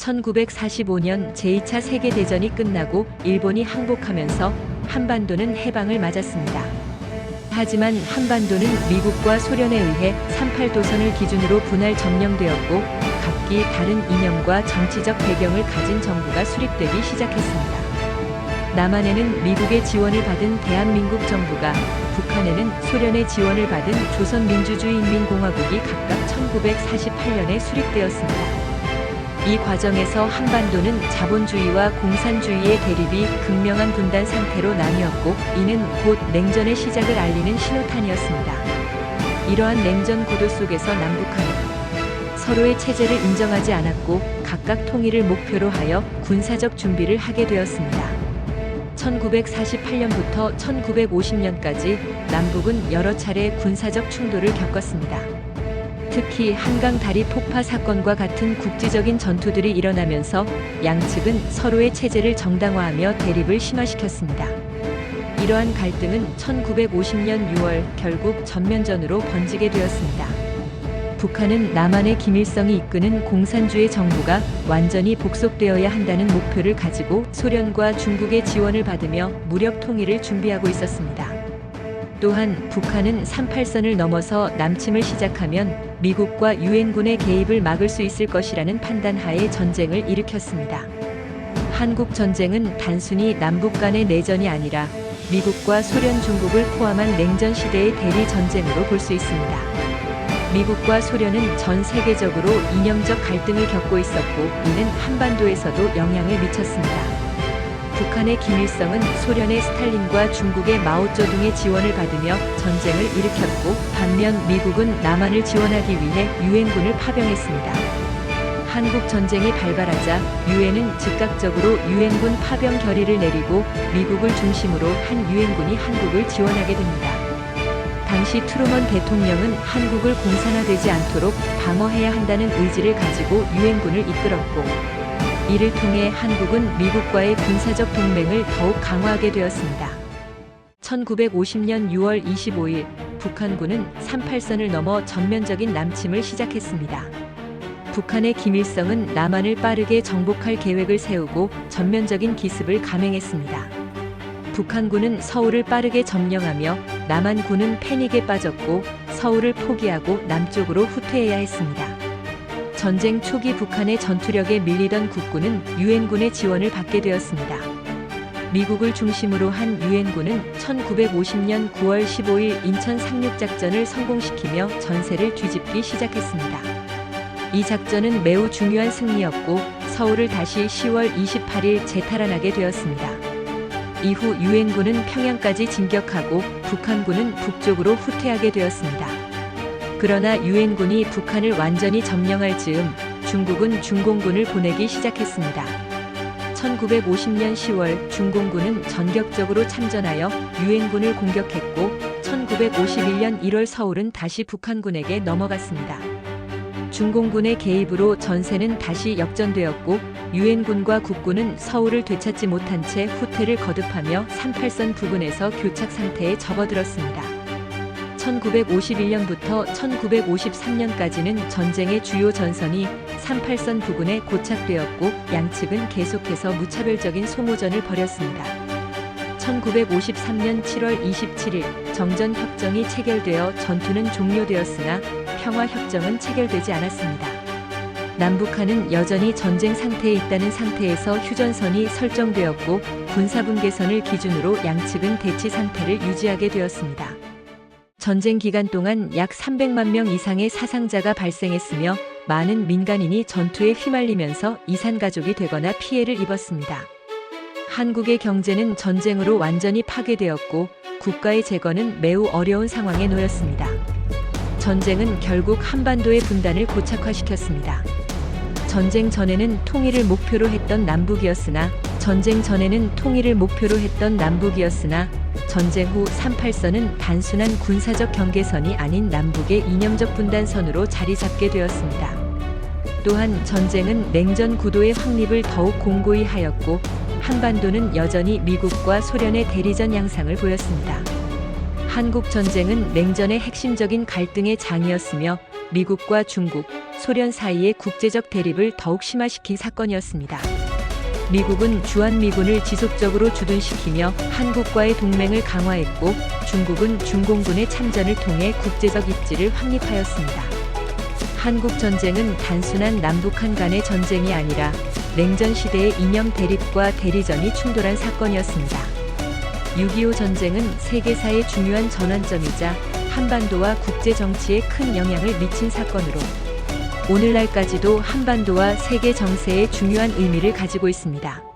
1945년 제2차 세계대전이 끝나고 일본이 항복하면서 한반도는 해방을 맞았습니다. 하지만 한반도는 미국과 소련에 의해 38도선을 기준으로 분할 점령되었고 각기 다른 이념과 정치적 배경을 가진 정부가 수립되기 시작했습니다. 남한에는 미국의 지원을 받은 대한민국 정부가, 북한에는 소련의 지원을 받은 조선민주주의인민공화국이 각각 1948년에 수립되었습니다. 이 과정에서 한반도는 자본주의와 공산주의의 대립이 극명한 분단 상태로 나뉘었고, 이는 곧 냉전의 시작을 알리는 신호탄이었습니다. 이러한 냉전 구도 속에서 남북한은 서로의 체제를 인정하지 않았고 각각 통일을 목표로 하여 군사적 준비를 하게 되었습니다. 1948년부터 1950년까지 남북은 여러 차례 군사적 충돌을 겪었습니다. 특히 한강 다리 폭파 사건과 같은 국지적인 전투들이 일어나면서 양측은 서로의 체제를 정당화하며 대립을 심화시켰습니다. 이러한 갈등은 1950년 6월 결국 전면전으로 번지게 되었습니다. 북한은 남한의 김일성이 이끄는 공산주의 정부가 완전히 복속되어야 한다는 목표를 가지고 소련과 중국의 지원을 받으며 무력 통일을 준비하고 있었습니다. 또한 북한은 38선을 넘어서 남침을 시작하면 미국과 유엔군의 개입을 막을 수 있을 것이라는 판단하에 전쟁을 일으켰습니다. 한국 전쟁은 단순히 남북 간의 내전이 아니라 미국과 소련, 중국을 포함한 냉전 시대의 대리 전쟁으로 볼 수 있습니다. 미국과 소련은 전 세계적으로 이념적 갈등을 겪고 있었고, 이는 한반도에서도 영향을 미쳤습니다. 북한의 김일성은 소련의 스탈린과 중국의 마오쩌둥의 지원을 받으며 전쟁을 일으켰고, 반면 미국은 남한을 지원하기 위해 유엔군을 파병했습니다. 한국 전쟁이 발발하자 유엔은 즉각적으로 유엔군 파병 결의를 내리고 미국을 중심으로 한 유엔군이 한국을 지원하게 됩니다. 당시 트루먼 대통령은 한국을 공산화되지 않도록 방어해야 한다는 의지를 가지고 유엔군을 이끌었고, 이를 통해 한국은 미국과의 군사적 동맹을 더욱 강화하게 되었습니다. 1950년 6월 25일 북한군은 38선을 넘어 전면적인 남침을 시작했습니다. 북한의 김일성은 남한을 빠르게 정복할 계획을 세우고 전면적인 기습을 감행했습니다. 북한군은 서울을 빠르게 점령하며 남한군은 패닉에 빠졌고 서울을 포기하고 남쪽으로 후퇴해야 했습니다. 전쟁 초기 북한의 전투력에 밀리던 국군은 유엔군의 지원을 받게 되었습니다. 미국을 중심으로 한 유엔군은 1950년 9월 15일 인천 상륙작전을 성공시키며 전세를 뒤집기 시작했습니다. 이 작전은 매우 중요한 승리였고 서울을 다시 10월 28일 재탈환하게 되었습니다. 이후 유엔군은 평양까지 진격하고 북한군은 북쪽으로 후퇴하게 되었습니다. 그러나 유엔군이 북한을 완전히 점령할 즈음 중국은 중공군을 보내기 시작했습니다. 1950년 10월 중공군은 전격적으로 참전하여 유엔군을 공격했고 1951년 1월 서울은 다시 북한군에게 넘어갔습니다. 중공군의 개입으로 전세는 다시 역전되었고 유엔군과 국군은 서울을 되찾지 못한 채 후퇴를 거듭하며 38선 부근에서 교착 상태에 접어들었습니다. 1951년부터 1953년까지는 전쟁의 주요 전선이 38선 부근에 고착되었고 양측은 계속해서 무차별적인 소모전을 벌였습니다. 1953년 7월 27일 정전협정이 체결되어 전투는 종료되었으나 평화협정은 체결되지 않았습니다. 남북한은 여전히 전쟁 상태에 있다는 상태에서 휴전선이 설정되었고 군사분계선을 기준으로 양측은 대치 상태를 유지하게 되었습니다. 전쟁 기간 동안 약 300만 명 이상의 사상자가 발생했으며 많은 민간인이 전투에 휘말리면서 이산가족이 되거나 피해를 입었습니다. 한국의 경제는 전쟁으로 완전히 파괴되었고 국가의 재건은 매우 어려운 상황에 놓였습니다. 전쟁은 결국 한반도의 분단을 고착화시켰습니다. 전쟁 전에는 통일을 목표로 했던 남북이었으나 전쟁 후 38선은 단순한 군사적 경계선이 아닌 남북의 이념적 분단선으로 자리 잡게 되었습니다. 또한 전쟁은 냉전 구도의 확립을 더욱 공고히 하였고 한반도는 여전히 미국과 소련의 대리전 양상을 보였습니다. 한국 전쟁은 냉전의 핵심적인 갈등의 장이었으며 미국과 중국, 소련 사이의 국제적 대립을 더욱 심화시킨 사건이었습니다. 미국은 주한미군을 지속적으로 주둔시키며 한국과의 동맹을 강화했고, 중국은 중공군의 참전을 통해 국제적 입지를 확립하였습니다. 한국 전쟁은 단순한 남북한 간의 전쟁이 아니라 냉전 시대의 이념 대립과 대리전이 충돌한 사건이었습니다. 6.25 전쟁은 세계사의 중요한 전환점이자 한반도와 국제 정치에 큰 영향을 미친 사건으로 오늘날까지도 한반도와 세계 정세에 중요한 의미를 가지고 있습니다.